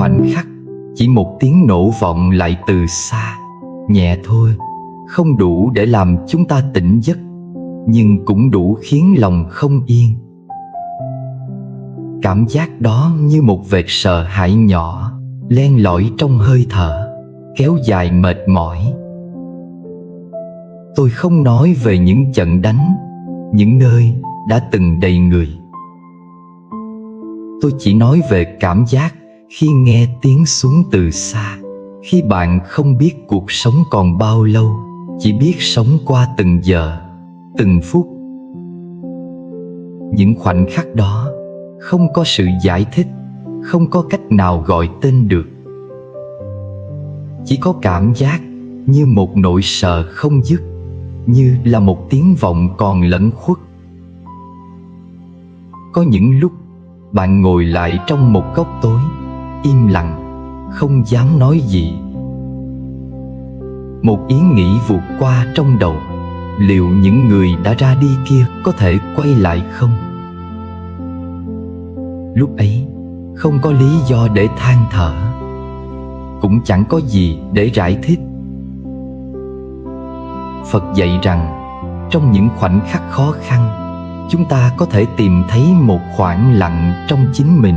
khoảnh khắc, chỉ một tiếng nổ vọng lại từ xa, nhẹ thôi, không đủ để làm chúng ta tỉnh giấc, nhưng cũng đủ khiến lòng không yên. Cảm giác đó như một vệt sợ hãi nhỏ, len lỏi trong hơi thở, kéo dài mệt mỏi. Tôi không nói về những trận đánh, những nơi đã từng đầy người. Tôi chỉ nói về cảm giác khi nghe tiếng súng từ xa, khi bạn không biết cuộc sống còn bao lâu, chỉ biết sống qua từng giờ, từng phút. Những khoảnh khắc đó không có sự giải thích, không có cách nào gọi tên được. Chỉ có cảm giác như một nỗi sợ không dứt, như là một tiếng vọng còn lẫn khuất. Có những lúc bạn ngồi lại trong một góc tối, im lặng, không dám nói gì. Một ý nghĩ vụt qua trong đầu, liệu những người đã ra đi kia có thể quay lại không? Lúc ấy không có lý do để than thở, cũng chẳng có gì để giải thích. Phật dạy rằng trong những khoảnh khắc khó khăn, chúng ta có thể tìm thấy một khoảng lặng trong chính mình.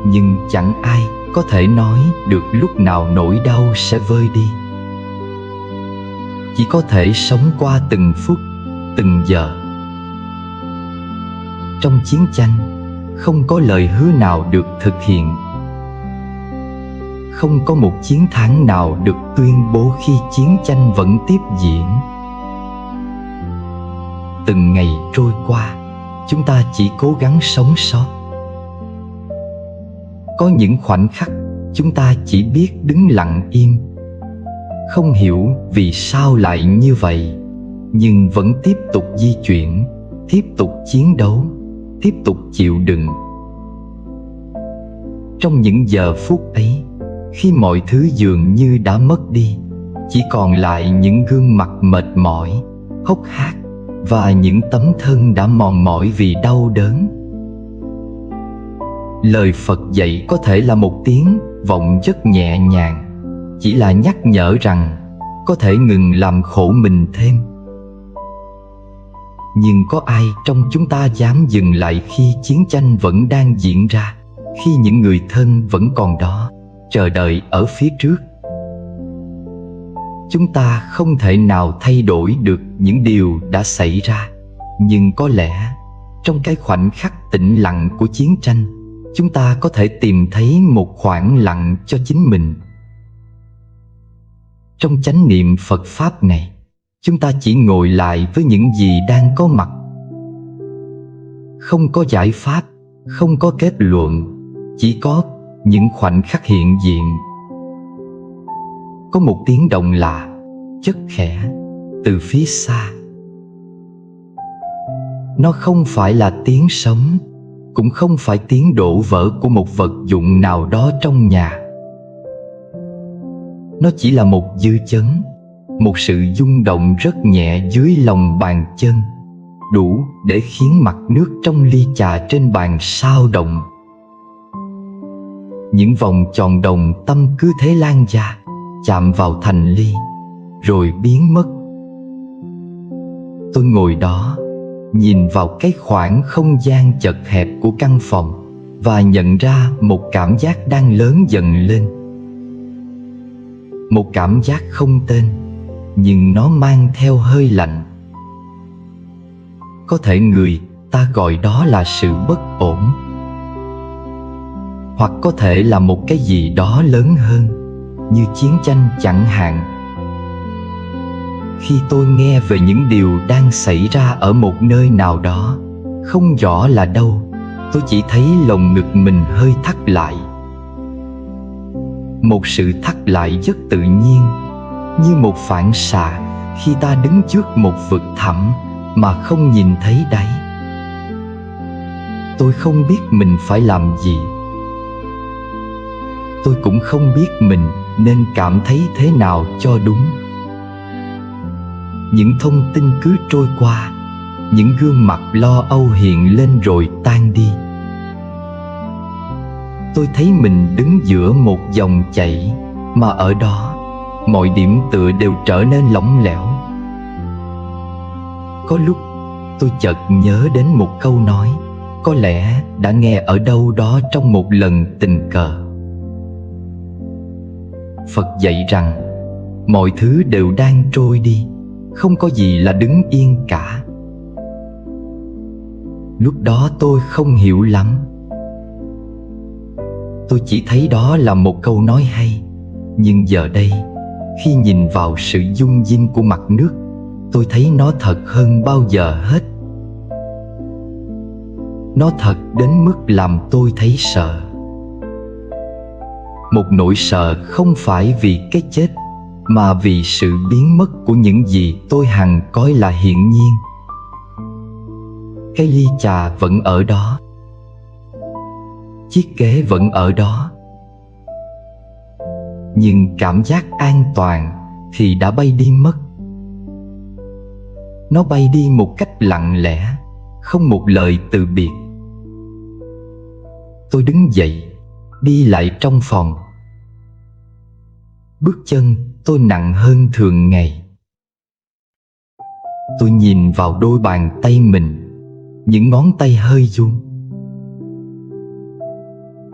Nhưng chẳng ai có thể nói được lúc nào nỗi đau sẽ vơi đi. Chỉ có thể sống qua từng phút, từng giờ. Trong chiến tranh, không có lời hứa nào được thực hiện. Không có một chiến thắng nào được tuyên bố khi chiến tranh vẫn tiếp diễn. Từng ngày trôi qua, chúng ta chỉ cố gắng sống sót. Có những khoảnh khắc chúng ta chỉ biết đứng lặng im, không hiểu vì sao lại như vậy, nhưng vẫn tiếp tục di chuyển, tiếp tục chiến đấu, tiếp tục chịu đựng. Trong những giờ phút ấy, khi mọi thứ dường như đã mất đi, chỉ còn lại những gương mặt mệt mỏi, hốc hác và những tấm thân đã mòn mỏi vì đau đớn. Lời Phật dạy có thể là một tiếng vọng rất nhẹ nhàng, chỉ là nhắc nhở rằng có thể ngừng làm khổ mình thêm. Nhưng có ai trong chúng ta dám dừng lại khi chiến tranh vẫn đang diễn ra, khi những người thân vẫn còn đó, chờ đợi ở phía trước? Chúng ta không thể nào thay đổi được những điều đã xảy ra, nhưng có lẽ trong cái khoảnh khắc tĩnh lặng của chiến tranh, chúng ta có thể tìm thấy một khoảng lặng cho chính mình. Trong chánh niệm Phật Pháp này, chúng ta chỉ ngồi lại với những gì đang có mặt. Không có giải pháp, không có kết luận, chỉ có những khoảnh khắc hiện diện. Có một tiếng động lạ, chất khẽ, từ phía xa. Nó không phải là tiếng sống, cũng không phải tiếng đổ vỡ của một vật dụng nào đó trong nhà. Nó chỉ là một dư chấn, một sự rung động rất nhẹ dưới lòng bàn chân, đủ để khiến mặt nước trong ly trà trên bàn xao động. Những vòng tròn đồng tâm cứ thế lan ra, chạm vào thành ly, rồi biến mất. Tôi ngồi đó, nhìn vào cái khoảng không gian chật hẹp của căn phòng, và nhận ra một cảm giác đang lớn dần lên. Một cảm giác không tên, nhưng nó mang theo hơi lạnh. Có thể người ta gọi đó là sự bất ổn, hoặc có thể là một cái gì đó lớn hơn, như chiến tranh chẳng hạn. Khi tôi nghe về những điều đang xảy ra ở một nơi nào đó, không rõ là đâu, tôi chỉ thấy lồng ngực mình hơi thắt lại. Một sự thắt lại rất tự nhiên, như một phản xạ khi ta đứng trước một vực thẳm mà không nhìn thấy đáy. Tôi không biết mình phải làm gì. Tôi cũng không biết mình nên cảm thấy thế nào cho đúng. Những thông tin cứ trôi qua, những gương mặt lo âu hiện lên rồi tan đi. tôi thấy mình đứng giữa một dòng chảy, mà ở đó mọi điểm tựa đều trở nên lỏng lẻo. Có lúc tôi chợt nhớ đến một câu nói có lẽ đã nghe ở đâu đó trong một lần tình cờ. Phật dạy rằng mọi thứ đều đang trôi đi, không có gì là đứng yên cả. Lúc đó tôi không hiểu lắm. Tôi chỉ thấy đó là một câu nói hay. Nhưng giờ đây, khi nhìn vào sự dung dinh của mặt nước, tôi thấy nó thật hơn bao giờ hết. Nó thật đến mức làm tôi thấy sợ. Một nỗi sợ không phải vì cái chết, mà vì sự biến mất của những gì tôi hằng coi là hiển nhiên. Cái ly trà vẫn ở đó, chiếc ghế vẫn ở đó, nhưng cảm giác an toàn thì đã bay đi mất. Nó bay đi một cách lặng lẽ, không một lời từ biệt. Tôi đứng dậy, đi lại trong phòng. Bước chân tôi nặng hơn thường ngày. Tôi nhìn vào đôi bàn tay mình, những ngón tay hơi run.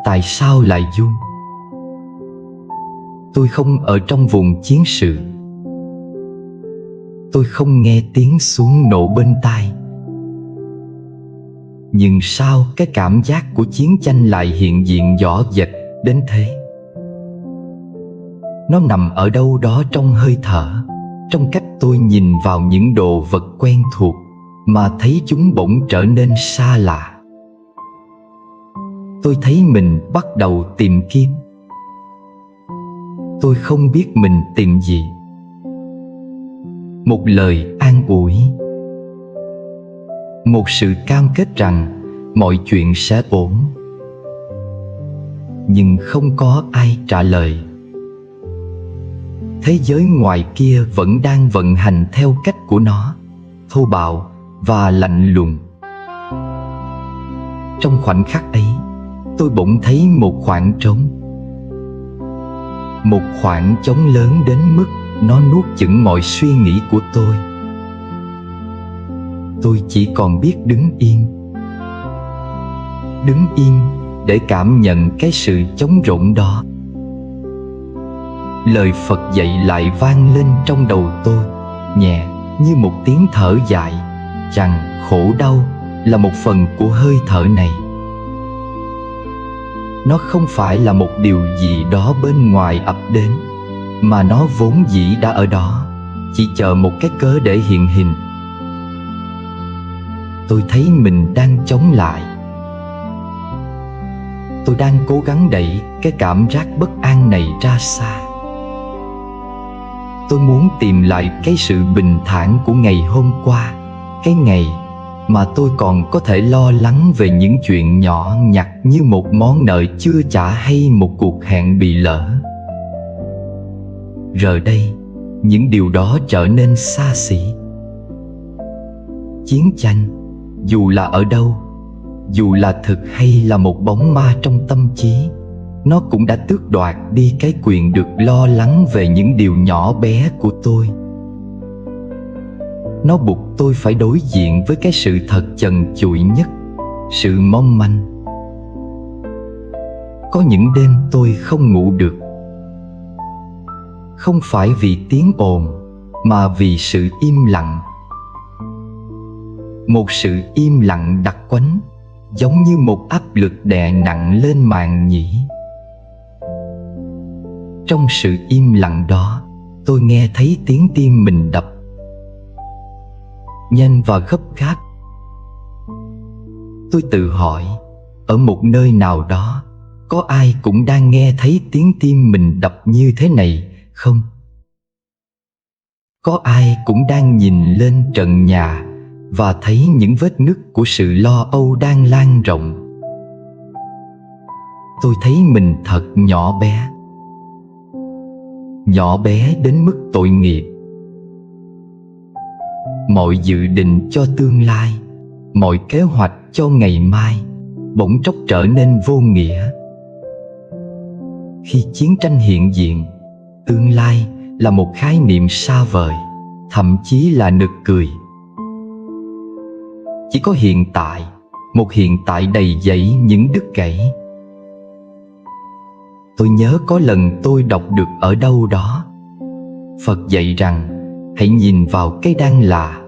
Tại sao lại run? Tôi không ở trong vùng chiến sự. Tôi không nghe tiếng súng nổ bên tai. Nhưng sao cái cảm giác của chiến tranh lại hiện diện rõ rệt đến thế? Nó nằm ở đâu đó trong hơi thở, trong cách tôi nhìn vào những đồ vật quen thuộc mà thấy chúng bỗng trở nên xa lạ. Tôi thấy mình bắt đầu tìm kiếm. Tôi không biết mình tìm gì. Một lời an ủi, một sự cam kết rằng mọi chuyện sẽ ổn. Nhưng không có ai trả lời. Thế giới ngoài kia vẫn đang vận hành theo cách của nó, thô bạo và lạnh lùng. Trong khoảnh khắc ấy, tôi bỗng thấy một khoảng trống. Một khoảng trống lớn đến mức nó nuốt chửng mọi suy nghĩ của tôi. Tôi chỉ còn biết đứng yên. Đứng yên để cảm nhận cái sự trống rỗng đó. Lời Phật dạy lại vang lên trong đầu tôi, nhẹ như một tiếng thở dài, rằng khổ đau là một phần của hơi thở này. Nó không phải là một điều gì đó bên ngoài ập đến, mà nó vốn dĩ đã ở đó, chỉ chờ một cái cớ để hiện hình. Tôi thấy mình đang chống lại. Tôi đang cố gắng đẩy cái cảm giác bất an này ra xa. Tôi muốn tìm lại cái sự bình thản của ngày hôm qua, cái ngày mà tôi còn có thể lo lắng về những chuyện nhỏ nhặt như một món nợ chưa trả hay một cuộc hẹn bị lỡ. Giờ đây, những điều đó trở nên xa xỉ. Chiến tranh, dù là ở đâu, dù là thực hay là một bóng ma trong tâm trí, nó cũng đã tước đoạt đi cái quyền được lo lắng về những điều nhỏ bé của tôi. Nó buộc tôi phải đối diện với cái sự thật trần trụi nhất, sự mong manh. Có những đêm tôi không ngủ được. Không phải vì tiếng ồn, mà vì sự im lặng. Một sự im lặng đặc quánh, giống như một áp lực đè nặng lên màng nhĩ. Trong sự im lặng đó, tôi nghe thấy tiếng tim mình đập nhanh và gấp gáp. Tôi tự hỏi, ở một nơi nào đó, có ai cũng đang nghe thấy tiếng tim mình đập như thế này không? Có ai cũng đang nhìn lên trần nhà và thấy những vết nứt của sự lo âu đang lan rộng. Tôi thấy mình thật nhỏ bé. Nhỏ bé đến mức tội nghiệp. Mọi dự định cho tương lai, mọi kế hoạch cho ngày mai bỗng chốc trở nên vô nghĩa. Khi chiến tranh hiện diện, tương lai là một khái niệm xa vời, thậm chí là nực cười. Chỉ có hiện tại, một hiện tại đầy dẫy những đứt gãy. Tôi nhớ có lần tôi đọc được ở đâu đó, Phật dạy rằng hãy nhìn vào cái đang là.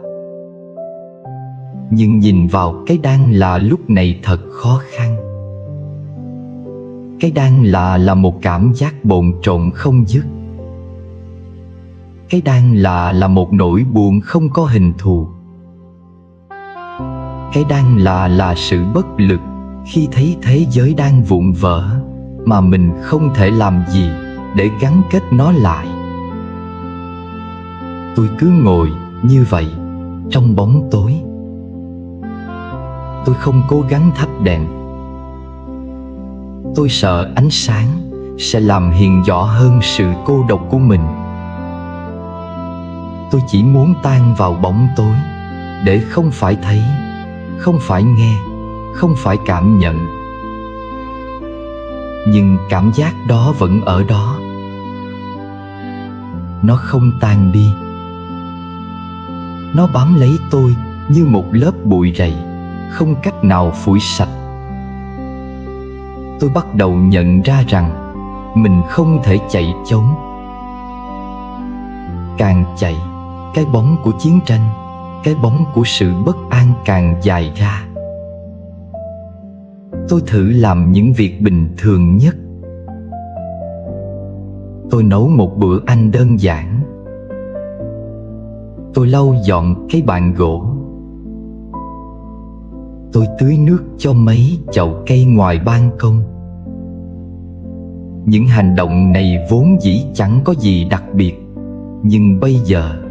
Nhưng nhìn vào cái đang là lúc này thật khó khăn. Cái đang là một cảm giác bồn chồn không dứt. Cái đang là một nỗi buồn không có hình thù. Cái đang là sự bất lực khi thấy thế giới đang vụn vỡ mà mình không thể làm gì để gắn kết nó lại. Tôi cứ ngồi như vậy trong bóng tối. Tôi không cố gắng thắp đèn. Tôi sợ ánh sáng sẽ làm hiện rõ hơn sự cô độc của mình. Tôi chỉ muốn tan vào bóng tối để không phải thấy, không phải nghe, không phải cảm nhận. Nhưng cảm giác đó vẫn ở đó. Nó không tan đi. Nó bám lấy tôi như một lớp bụi rầy, không cách nào phủi sạch. Tôi bắt đầu nhận ra rằng mình không thể chạy trốn. Càng chạy, cái bóng của chiến tranh, cái bóng của sự bất an càng dài ra. Tôi thử làm những việc bình thường nhất. Tôi nấu một bữa ăn đơn giản. Tôi lau dọn cái bàn gỗ. Tôi tưới nước cho mấy chậu cây ngoài ban công. Những hành động này vốn dĩ chẳng có gì đặc biệt, nhưng bây giờ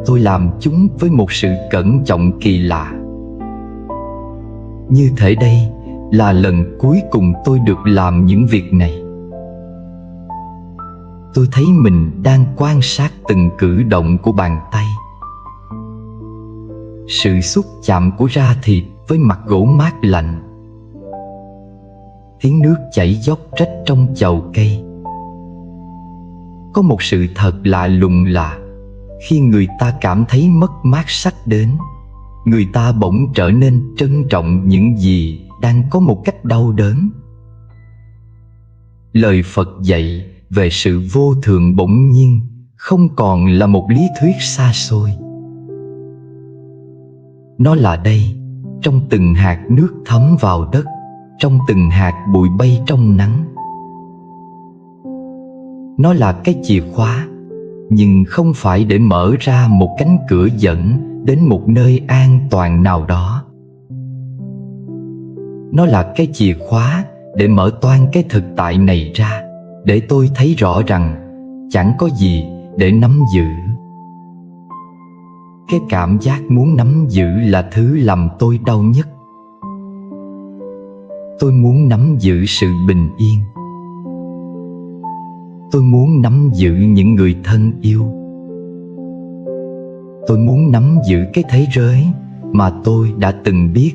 tôi làm chúng với một sự cẩn trọng kỳ lạ. Như thể đây là lần cuối cùng tôi được làm những việc này. Tôi thấy mình đang quan sát từng cử động của bàn tay. Sự xúc chạm của da thịt với mặt gỗ mát lạnh. Tiếng nước chảy dốc rách trong chậu cây. Có một sự thật lạ lùng là khi người ta cảm thấy mất mát sắp đến, người ta bỗng trở nên trân trọng những gì đang có một cách đau đớn. Lời Phật dạy về sự vô thường bỗng nhiên không còn là một lý thuyết xa xôi. Nó là đây, trong từng hạt nước thấm vào đất, trong từng hạt bụi bay trong nắng. Nó là cái chìa khóa, nhưng không phải để mở ra một cánh cửa dẫn đến một nơi an toàn nào đó. Nó là cái chìa khóa để mở toang cái thực tại này ra, để tôi thấy rõ rằng chẳng có gì để nắm giữ. Cái cảm giác muốn nắm giữ là thứ làm tôi đau nhất. Tôi muốn nắm giữ sự bình yên. Tôi muốn nắm giữ những người thân yêu. Tôi muốn nắm giữ cái thế giới mà tôi đã từng biết.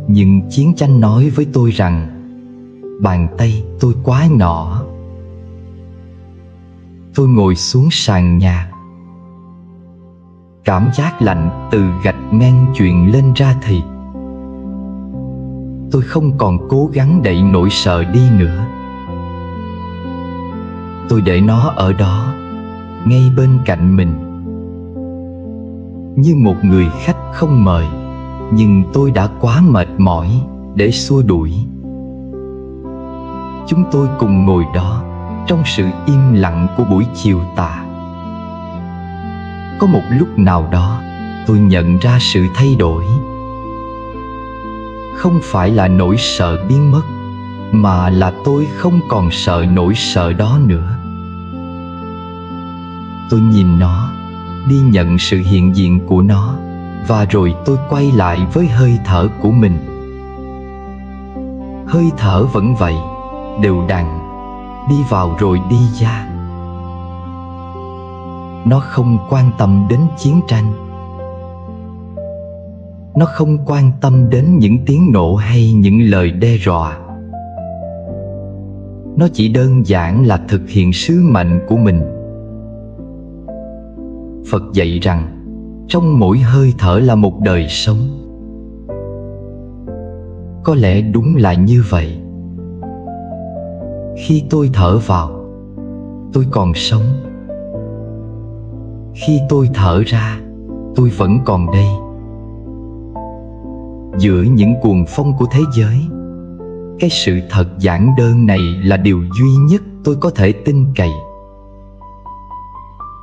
Nhưng chiến tranh nói với tôi rằng bàn tay tôi quá nhỏ. Tôi ngồi xuống sàn nhà. Cảm giác lạnh từ gạch men truyền lên da thịt. Tôi không còn cố gắng đẩy nỗi sợ đi nữa. Tôi để nó ở đó, ngay bên cạnh mình, như một người khách không mời, nhưng tôi đã quá mệt mỏi để xua đuổi. Chúng tôi cùng ngồi đó trong sự im lặng của buổi chiều tà. Có một lúc nào đó tôi nhận ra sự thay đổi. Không phải là nỗi sợ biến mất, mà là tôi không còn sợ nỗi sợ đó nữa. Tôi nhìn nó, đi nhận sự hiện diện của nó, và rồi tôi quay lại với hơi thở của mình. Hơi thở vẫn vậy, đều đặn, đi vào rồi đi ra. Nó không quan tâm đến chiến tranh. Nó không quan tâm đến những tiếng nổ hay những lời đe dọa. nó chỉ đơn giản là thực hiện sứ mệnh của mình. Phật dạy rằng trong mỗi hơi thở là một đời sống. Có lẽ đúng là như vậy. Khi tôi thở vào, tôi còn sống. Khi tôi thở ra, tôi vẫn còn đây. Giữa những cuồng phong của thế giới, cái sự thật giản đơn này là điều duy nhất tôi có thể tin cậy.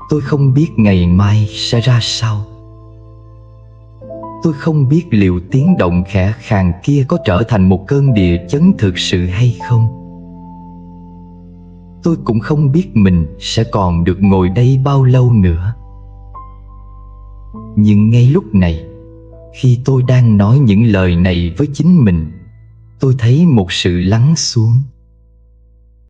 Tôi không biết ngày mai sẽ ra sao. Tôi không biết liệu tiếng động khẽ khàng kia có trở thành một cơn địa chấn thực sự hay không. Tôi cũng không biết mình sẽ còn được ngồi đây bao lâu nữa. Nhưng ngay lúc này, khi tôi đang nói những lời này với chính mình, tôi thấy một sự lắng xuống.